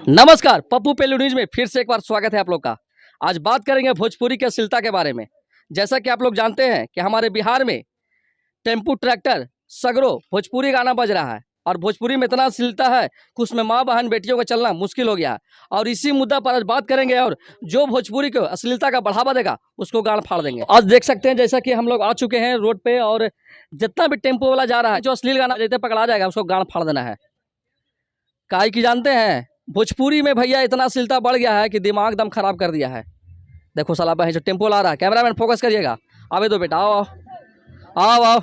नमस्कार, पप्पू पेलू न्यूज में फिर से एक बार स्वागत है आप लोग का। आज बात करेंगे भोजपुरी के अश्लीलता के बारे में। जैसा कि आप लोग जानते हैं कि हमारे बिहार में टेम्पू ट्रैक्टर सगरो भोजपुरी गाना बज रहा है और भोजपुरी में इतना अश्लीलता है कि उसमें माँ बहन बेटियों का चलना मुश्किल हो गया है। और इसी मुद्दा पर आज बात करेंगे और जो भोजपुरी को अश्लीलता का बढ़ावा देगा उसको गाड़ फाड़ देंगे। आज देख सकते हैं जैसा कि हम लोग आ चुके हैं रोड पे और जितना भी टेम्पो वाला जा रहा है जो अश्लील गाना जैसे पकड़ा जाएगा उसको गाड़ फाड़ देना है। काहे की जानते हैं भोजपुरी में भैया इतना अश्लीलता बढ़ गया है कि दिमाग दम खराब कर दिया है। देखो साला बहन जो टेम्पो ला रहा है, कैमरामैन फोकस करिएगा। आवे दो बेटा, आओ आओ आओ,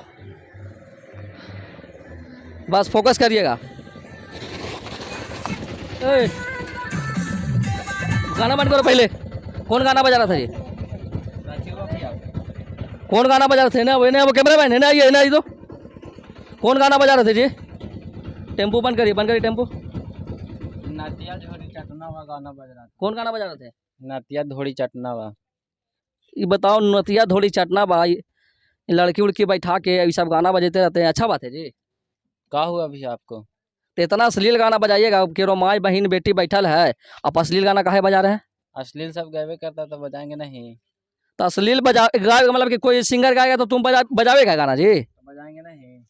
बस फोकस करिएगा। गाना बंद करो पहले। कौन गाना बजा रहा था ये? कौन गाना बजा रहे थे ना? वो कैमरामैन है ना, ये ना, ये तो कौन गाना बजा रहे थे जी? टेम्पो बंद करिए टेम्पो। नतिया धोड़ी चटना वा गाना बज रहा था। कौन गाना बजा रहे थे? नतिया धोड़ी चटना वा। ये बताओ, नतिया धोड़ी चटना बा, लड़की उड़की बैठा के ये सब गाना बजाते रहते हैं, अच्छा बात है जी? का हुआ अभी आपको? तो इतना अश्लील गाना बजाइएगा कि रो माँ बहन बेटी बैठल है, आप अश्लील गाना काहे बजा रहे हैं? अश्लील सब गावे करता तो बजाएंगे नहीं? तो अश्लील बजा मतलब कि कोई सिंगर गाएगा तो तुम बजावेगा गाना जी? तो बजाएंगे नहीं।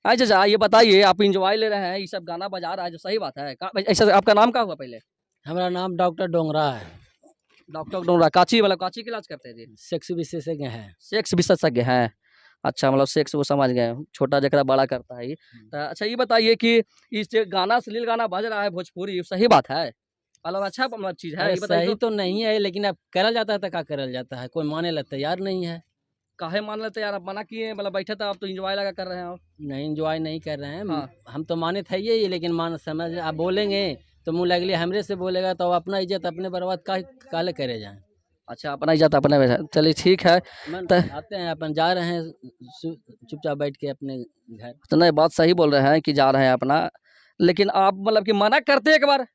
अच्छा अच्छा, ये बताइए, आप इंजॉय ले रहे हैं, ये सब गाना बजा रहा है जो सही बात है? ऐसा आपका नाम क्या हुआ पहले? हमारा नाम डॉक्टर डोंगरा है। डॉक्टर डोंगरा, काची मतलब काची की इलाज करते हैं जी? सेक्स विशेषज्ञ है। सेक्स विशेषज्ञ हैं? अच्छा, मतलब सेक्स वो समझ गए, छोटा जकरा बड़ा करता है ये। तो अच्छा ये बताइए कि इस जो गाना अश्लील गाना बज रहा है भोजपुरी, सही बात है? मतलब अच्छा मतलब चीज है? ये बताइए सही तो नहीं है, लेकिन अब करल जाता है तो क्या करल जाता है, कोई माने ला तैयार नहीं है। काहे मान लेते यार, आप मना किए, मतलब बैठे थे आप तो इंजॉय लगा कर रहे हैं आप। नहीं इंजॉय नहीं कर रहे हैं। हाँ। हम तो माने थे ही, लेकिन मान समझ आप बोलेंगे तो मुँह लगली हमरे से बोलेगा तो अपना इज्जत अपने बर्बाद काले करे जाए। अच्छा, अपना इज्जत अपने में, चलिए ठीक है। आते हैं अपन जा रहे हैं चुपचाप बैठ के अपने घर। तो नहीं, बात सही बोल रहे हैं कि जा रहे हैं अपना, लेकिन आप मतलब कि मना करते एक बार,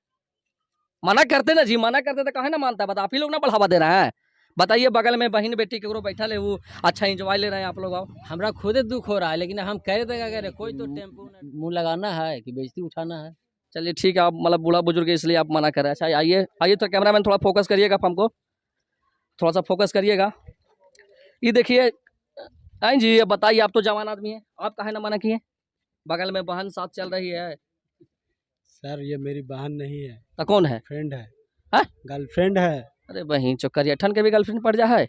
मना करते ना जी, मना करते तो काहे ना मानता है? बता, आप ही लोग ना बढ़ावा दे रहे हैं। बताइए, बगल में बहन बेटी केकरो बैठा ले, वो अच्छा इंजॉय ले रहे हैं, आप लोग आओ। हमरा खुद दुख हो रहा है, लेकिन हम कह रहे थे क्या करे, कोई तो टेम्पो मुंह लगाना है कि बेइज्जती उठाना है। चलिए ठीक है, आप मतलब बूढ़ा बुजुर्ग है इसलिए आप मना कर रहे हैं। अच्छा आइए आइए, तो कैमरामैन थोड़ा फोकस करिएगा, हमको थोड़ा सा फोकस करिएगा। ये देखिए आई जी, ये बताइए, आप तो जवान आदमी हैं, आप काहे ना मना किए? बगल में बहन साथ चल रही है। सर ये मेरी बहन नहीं है, तो कौन है? फ्रेंड है। हाँ? गर्लफ्रेंड है। अरे बहन चौकरिया ठन के भी गर्लफ्रेंड पड़ जा है।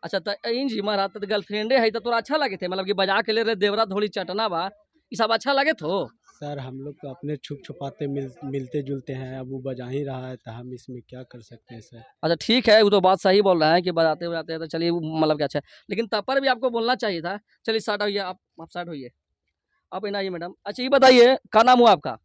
अच्छा, तो इन जी महाराज तो गर्लफ्रेंडे है, तो तोरा अच्छा लगे थे, मतलब कि बजा के ले रहे देवरा धोड़ी चटना बा, ये सब अच्छा लगे तो? सर हम लोग तो अपने छुप छुपाते मिलते जुलते हैं, अब वो बजा ही रहा है तो हम इसमें क्या कर सकते हैं सर। अच्छा ठीक है, वो तो बात सही बोल रहे हैं कि बजाते बजाते हैं, तो चलिए मतलब क्या अच्छा है, लेकिन तब पर भी आपको बोलना चाहिए था। चलिए स्टार्ट होइए, आप स्टार्ट होइए, आप आइए मैडम। अच्छा ये बताइए, क्या नाम हुआ आपका?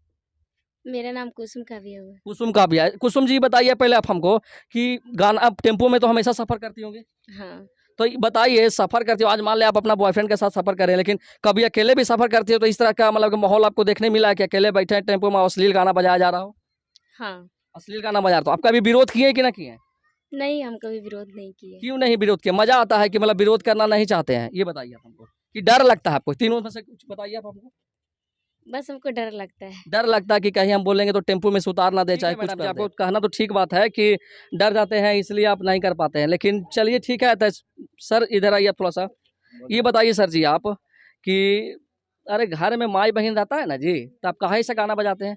मेरा नाम कुसुम काव्या हुआ। कुसुम का भी है। कुसुम जी बताइए पहले आप हमको कि गाना, आप टेम्पो में तो हमेशा सफर करती होंगी, हाँ, तो बताइए सफर करती हो, आज मान ले आप अपना बॉयफ्रेंड के साथ सफर करें, लेकिन कभी अकेले भी सफर करती हो, तो इस तरह का मतलब कि माहौल आपको देखने मिला है कि अकेले बैठे हैं टेम्पो में अश्लील गाना बजाया जा रहा हो? हाँ। अश्लील गाना बजा रहा, तो आप कभी विरोध किए कि ना किए? नहीं, हम कभी विरोध नहीं किए। क्यों नहीं विरोध किया? मजा आता है कि मतलब विरोध करना नहीं चाहते हैं, ये बताइए आप हमको, कि डर लगता है आपको? तीनों में से कुछ बताइए आप हमको। बस हमको डर लगता है। डर लगता है कि कहीं हम बोलेंगे तो टेम्पो में से उतार ना दे, चाहे कुछ कर दे। आपको कहना तो ठीक बात है कि डर जाते हैं इसलिए आप नहीं कर पाते हैं, लेकिन चलिए ठीक है। तो सर इधर आइए थोड़ा सा, ये बताइए सर जी आप कि अरे घर में माई बहन रहता है ना जी, तो आप काहे से गाना बजाते हैं?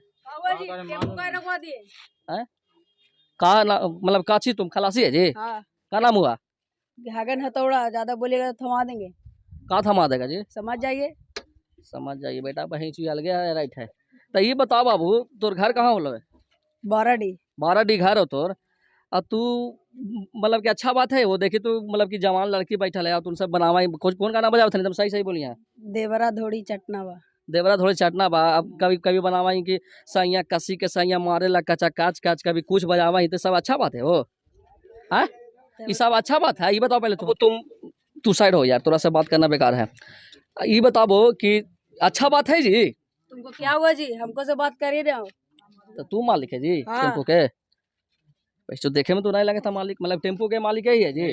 मतलब काची तुम खलासी है जी? हाँ। क्या नाम हुआ? घागन हथौड़ा, ज्यादा बोलेगा तो थमा देंगे। कहाँ थमा देगा जी? समझ जाइए। समझ जाइए बेटा, बहन चुई अलगे है, राइट है। तो ये बताओ बाबू, तोर घर कहाँ होलो है? 12D। 12D घर हो तोर, और तू मतलब कि अच्छा बात है वो देखी तू, मतलब कि जवान लड़की बैठल है और तुम सब बनावा, कौन गाना बजाओ थे? एकदम सही सही बोलिए। देवरा धोड़ी चटनावा। देवरा थोड़ी चटना बा, अब कभी कभी बनावा ही कि सैया कसी के सैया मारे ला कचा काच काच, कभी कुछ बजावा ही, तो सब अच्छा बात है वो? हाँ, ये सब अच्छा बात है? ये बताओ पहले तू साइड हो यार, थोड़ा सा बात करना बेकार है। ये बताओ कि अच्छा बात है जी? तुमको क्या हुआ जी? हमको से बात कर ही रहे हो। तो तू मालिक है जी हाँ। टेम्पो के? तो देखे में तो नहीं लगे था मालिक, मतलब टेम्पो के मालिक ही है जी?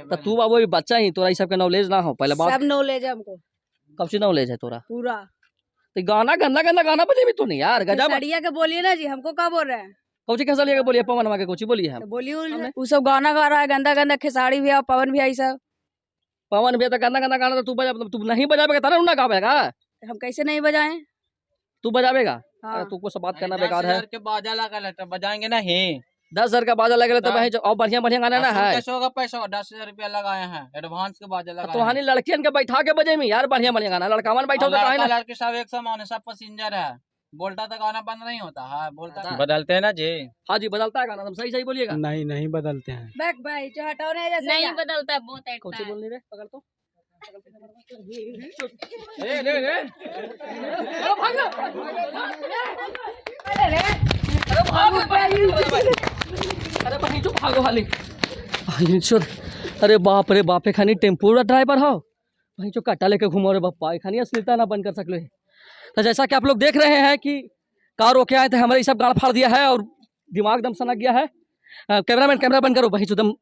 तो तू बाबू अभी बच्चा ही, तोरा ये सब का नॉलेज ना हो, पहले बात। सब नॉलेज है हमको। कब से नॉलेज है तोरा? पूरा। तो गाना गंदा गंदा गाना बजे भी तो नहीं यार गजब। सड़िया के बोलिए ना जी, हमको क्या बोल रहे हैं? कोची कैसा लिया बोलिए पवन हमारे कोची बोलिए हम तो बोलिए वो सब गाना गा रहा है गंदा गंदा, खेसाड़ी भी है पवन भी है, ये सब पवन भी तो गंदा गंदा गाना तो तू बजा, तू नहीं बजाएगा तारा ना गावेगा, हम कैसे नहीं बजाएं? तू बजावेगा। हाँ। अरे तुमको सब बात करना बेकार है। 10,000 के बाजा लगा लेते बजाएंगे नहीं। 10,000 का बाजा लगे तो हाँ। भाई और बढ़िया बढ़िया गाना ना है। कैसे होगा पैसा? 10,000 रुपया लगाए हैं एडवांस के बाजा लगाए तो हानि लड़कियन के बैठा के बजे में यार बढ़िया बढ़िया गाना, लड़कावन बैठो तो काहे ना। लड़के सब एक समान है, सब पैसेंजर है, बोलता तो गाना बंद नहीं होता है, बोलता बदलते हैं ना जी। हाँ जी बदलता है गाना, तुम सही सही बोलिएगा। नहीं नहीं बदलते हैं। बैक भाई जो हटाओ नहीं जैसे नहीं बदलता है, बहुत कौन ऐसा सी है। बोलनी रे पकड़ तो। अरे भाई चुप भागो हाली। अरे बाप रे बाप, खानी टेम्पो ड्राइवर हो भाई जो कट्टा लेके घूमो रे बापा, खानी अश्लीलता ना बंद कर सकले। तो जैसा कि आप लोग देख रहे हैं कि कार रोके आए थे, हमारे सब गाड़ फाड़ दिया है और दिमाग दम सनक गया है। कैमरामैन कैमरा बंद करो भाई, एकदम